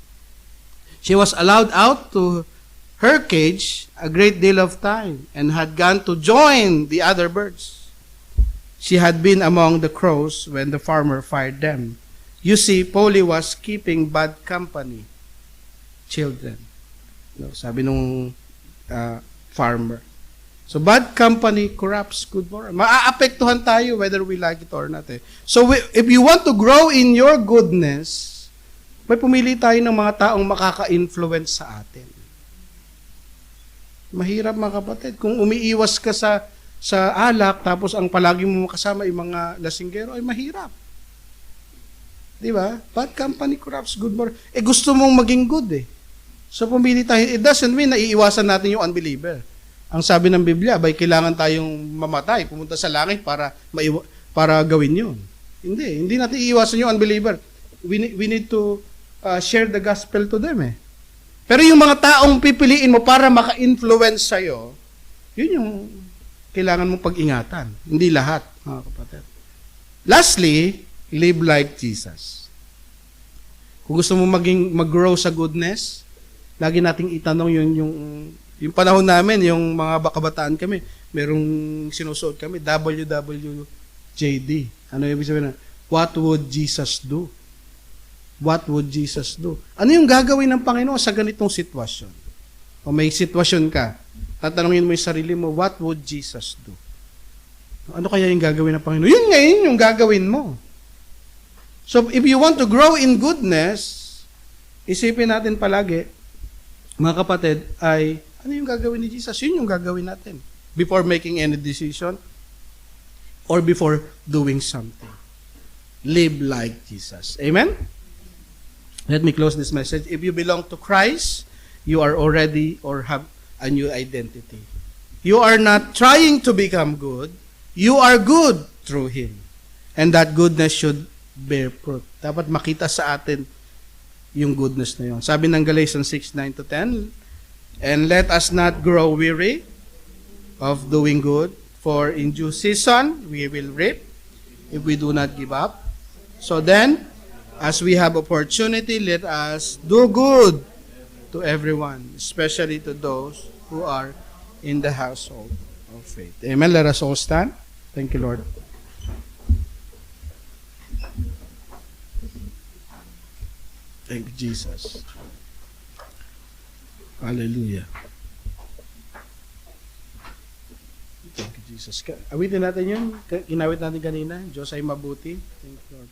Speaker 1: She was allowed out to her cage a great deal of time and had gone to join the other birds. She had been among the crows when the farmer fired them. You see, Polly was keeping bad company. Children. No, sabi nung farmer. So bad company corrupts good moral. Maaapektuhan tayo whether we like it or not. So if you want to grow in your goodness, may pumili tayo ng mga taong makaka-influence sa atin. Mahirap mga kapatid. Kung umiiwas ka sa alak, tapos ang palagi mo kasama yung mga lasinggero, ay mahirap. Di ba? Bad company corrupts good moral. Gusto mong maging good So pumili tayo. It doesn't mean na iiwasan natin yung unbeliever. Ang sabi ng Biblia, kailangan tayong mamatay, pumunta sa langit para gawin yun. Hindi natin iiwasan yung unbeliever. We need to share the gospel to them Pero yung mga taong pipiliin mo para maka-influence sa'yo, yun yung kailangan mong pag-ingatan. Hindi lahat, mga kapatid. Lastly, live like Jesus. Kung gusto mo mag-grow sa goodness, lagi nating itanong yung panahon namin, yung mga kabataan kami, merong sinusuot kami, WWJD. Ano yung ibig sabihin na? What would Jesus do? What would Jesus do? Ano yung gagawin ng Panginoon sa ganitong sitwasyon? O may sitwasyon ka, tatanungin mo yung sarili mo, what would Jesus do? Ano kaya yung gagawin ng Panginoon? Yun ngayon yung gagawin mo. So, if you want to grow in goodness, isipin natin palagi, mga kapatid, ay ano yung gagawin ni Jesus? Yun yung gagawin natin. Before making any decision or before doing something. Live like Jesus. Amen? Let me close this message. If you belong to Christ, you are already or have a new identity. You are not trying to become good. You are good through Him. And that goodness should bear fruit. Dapat makita sa atin yung goodness na yun. Sabi ng Galatians 6:9-10, and let us not grow weary of doing good, for in due season we will reap if we do not give up. So then, as we have opportunity, let us do good to everyone, especially to those who are in the household of faith. Amen. Let us all stand. Thank you, Lord. Thank you, Jesus. Hallelujah. Thank you, Jesus. Awitin natin yun. Inawit natin kanina. Diyos ay mabuti. Thank you, Lord.